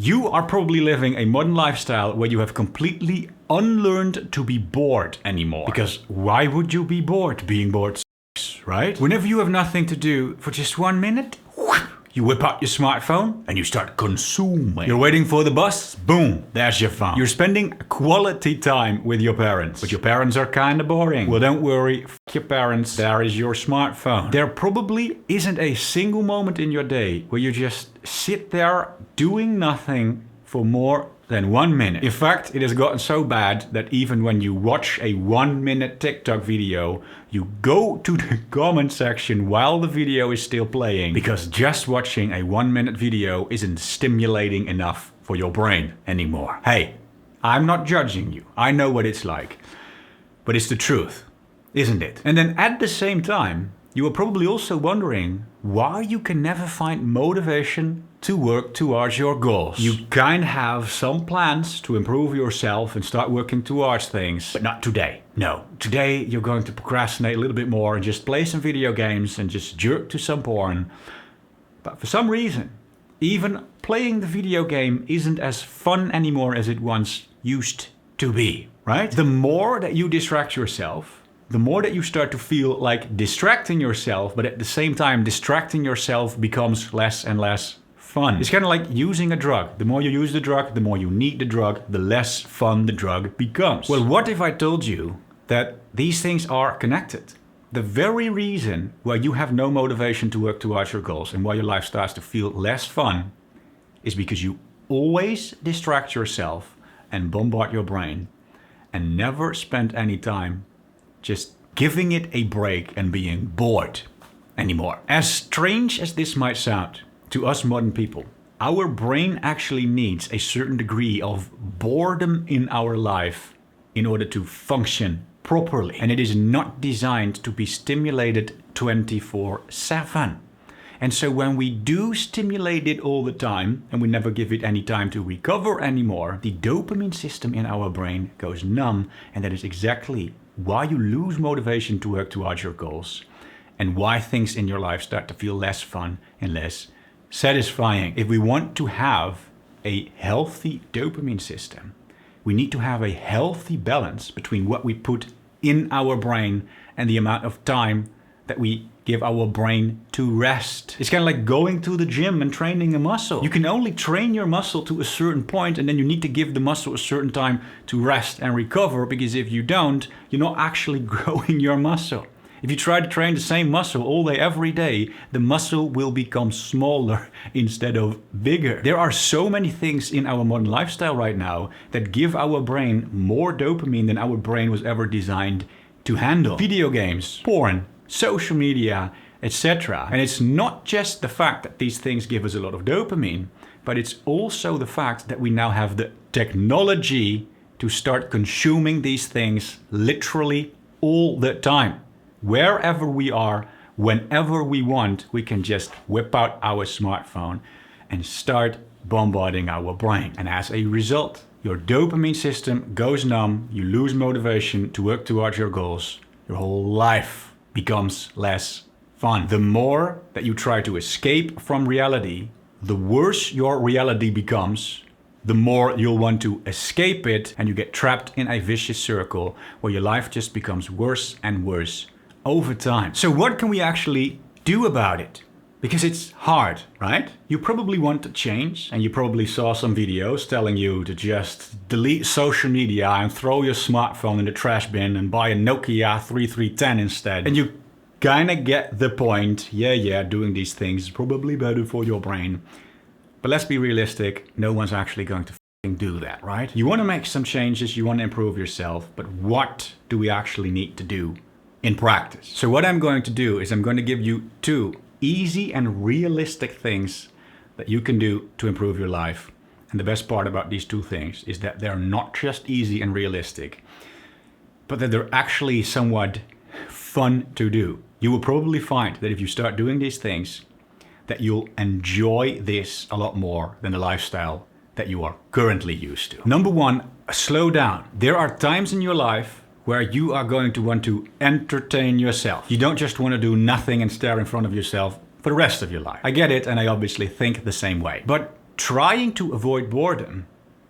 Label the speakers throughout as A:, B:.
A: You are probably living a modern lifestyle where you have completely unlearned to be bored anymore. Because why would you be bored? Being bored sucks, right? Whenever you have nothing to do for just 1 minute, you whip out your smartphone and you start consuming. You're waiting for the bus, boom, there's your phone. You're spending quality time with your parents, but your parents are kinda boring. Well, don't worry, f your parents, there is your smartphone. There probably isn't a single moment in your day where you just sit there doing nothing for more than 1 minute. In fact, it has gotten so bad that even when you watch a 1-minute TikTok video, you go to the comment section while the video is still playing, because just watching a 1-minute video isn't stimulating enough for your brain anymore. Hey, I'm not judging you. I know what it's like. But it's the truth, isn't it? And then at the same time, you are probably also wondering why you can never find motivation to work towards your goals. You kind of have some plans to improve yourself and start working towards things, but not today. No, today you're going to procrastinate a little bit more and just play some video games and just jerk to some porn. But for some reason, even playing the video game isn't as fun anymore as it once used to be, right? The more that you distract yourself, the more that you start to feel like distracting yourself, but at the same time, distracting yourself becomes less and less fun. It's kind of like using a drug. The more you use the drug, the more you need the drug, the less fun the drug becomes. Well, what if I told you that these things are connected? The very reason why you have no motivation to work towards your goals and why your life starts to feel less fun is because you always distract yourself and bombard your brain and never spend any time just giving it a break and being bored anymore. As strange as this might sound to us modern people, our brain actually needs a certain degree of boredom in our life in order to function properly. And it is not designed to be stimulated 24/7. And so when we do stimulate it all the time and we never give it any time to recover anymore, the dopamine system in our brain goes numb, and that is exactly why you lose motivation to work towards your goals and why things in your life start to feel less fun and less satisfying. If we want to have a healthy dopamine system, we need to have a healthy balance between what we put in our brain and the amount of time that we give our brain to rest. It's kind of like going to the gym and training a muscle. You can only train your muscle to a certain point, and then you need to give the muscle a certain time to rest and recover, because if you don't, you're not actually growing your muscle. If you try to train the same muscle all day, every day, the muscle will become smaller instead of bigger. There are so many things in our modern lifestyle right now that give our brain more dopamine than our brain was ever designed to handle. Video games, porn, social media, etc. And it's not just the fact that these things give us a lot of dopamine, but it's also the fact that we now have the technology to start consuming these things literally all the time. Wherever we are, whenever we want, we can just whip out our smartphone and start bombarding our brain. And as a result, your dopamine system goes numb, you lose motivation to work towards your goals, your whole life becomes less fun. The more that you try to escape from reality, the worse your reality becomes, the more you'll want to escape it, and you get trapped in a vicious circle where your life just becomes worse and worse over time. So what can we actually do about it? Because it's hard, right? You probably want to change, and you probably saw some videos telling you to just delete social media and throw your smartphone in the trash bin and buy a Nokia 3310 instead. And you kind of get the point. Yeah, doing these things is probably better for your brain. But let's be realistic, no one's actually going to do that, right? You want to make some changes, you want to improve yourself, but what do we actually need to do in practice? So what I'm going to do is I'm going to give you 2 easy and realistic things that you can do to improve your life. And the best part about these 2 things is that they're not just easy and realistic, but that they're actually somewhat fun to do. You will probably find that if you start doing these things, that you'll enjoy this a lot more than the lifestyle that you are currently used to. Number 1, slow down. There are times in your life where you are going to want to entertain yourself. You don't just want to do nothing and stare in front of yourself for the rest of your life. I get it, and I obviously think the same way. But trying to avoid boredom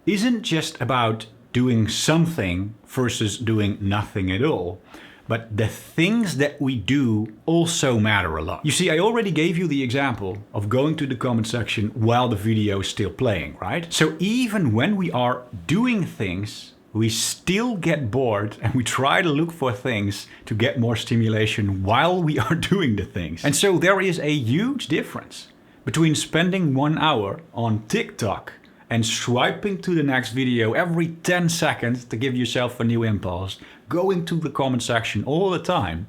A: isn't just about doing something versus doing nothing at all, but the things that we do also matter a lot. You see, I already gave you the example of going to the comment section while the video is still playing, right? So even when we are doing things, we still get bored and we try to look for things to get more stimulation while we are doing the things. And so there is a huge difference between spending 1 hour on TikTok and swiping to the next video every 10 seconds to give yourself a new impulse, going to the comment section all the time,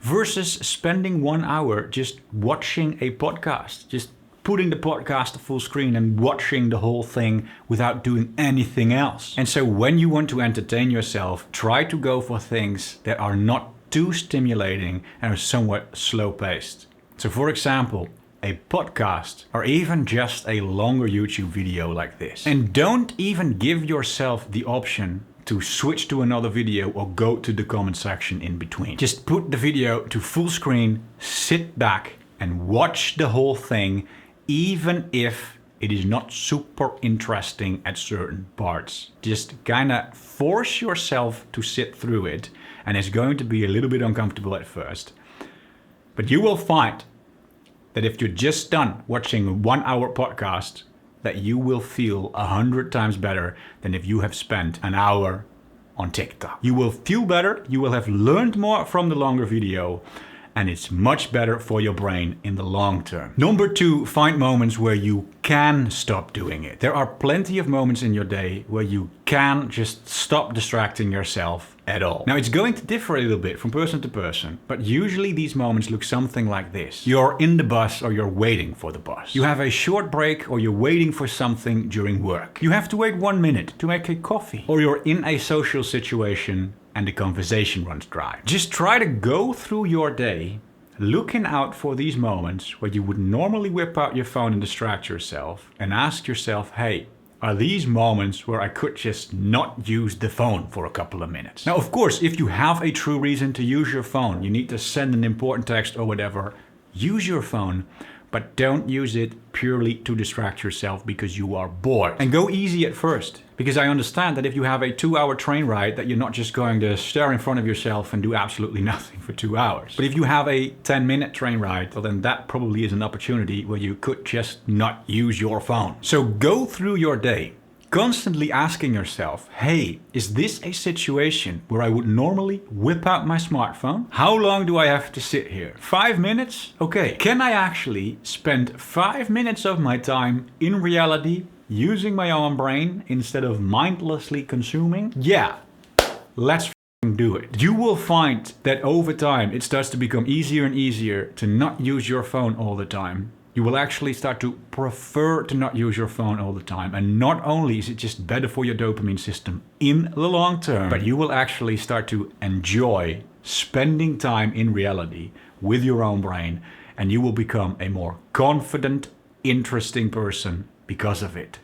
A: versus spending 1 hour just watching a podcast, just putting the podcast to full screen and watching the whole thing without doing anything else. And so when you want to entertain yourself, try to go for things that are not too stimulating and are somewhat slow paced. So for example, a podcast or even just a longer YouTube video like this. And don't even give yourself the option to switch to another video or go to the comment section in between. Just put the video to full screen, sit back and watch the whole thing, even if it is not super interesting at certain parts. Just kinda force yourself to sit through it, and it's going to be a little bit uncomfortable at first. But you will find that if you're just done watching a 1 hour podcast, that you will feel 100 times better than if you have spent an hour on TikTok. You will feel better, you will have learned more from the longer video, and it's much better for your brain in the long term. Number 2, find moments where you can stop doing it. There are plenty of moments in your day where you can just stop distracting yourself at all. Now, it's going to differ a little bit from person to person, but usually these moments look something like this. You're in the bus or you're waiting for the bus. You have a short break or you're waiting for something during work. You have to wait 1 minute to make a coffee. Or you're in a social situation and the conversation runs dry. Just try to go through your day looking out for these moments where you would normally whip out your phone and distract yourself, and ask yourself, hey, are these moments where I could just not use the phone for a couple of minutes? Now, of course, if you have a true reason to use your phone, you need to send an important text or whatever, use your phone, but don't use it purely to distract yourself because you are bored. And go easy at first, because I understand that if you have a 2-hour train ride, that you're not just going to stare in front of yourself and do absolutely nothing for 2 hours. But if you have a 10-minute train ride, well, then that probably is an opportunity where you could just not use your phone. So go through your day, constantly asking yourself, hey, is this a situation where I would normally whip out my smartphone? How long do I have to sit here? 5 minutes? Okay. Can I actually spend 5 minutes of my time in reality using my own brain instead of mindlessly consuming? Yeah, let's do it. You will find that over time it starts to become easier and easier to not use your phone all the time. You will actually start to prefer to not use your phone all the time. And not only is it just better for your dopamine system in the long term, but you will actually start to enjoy spending time in reality with your own brain, and you will become a more confident, interesting person because of it.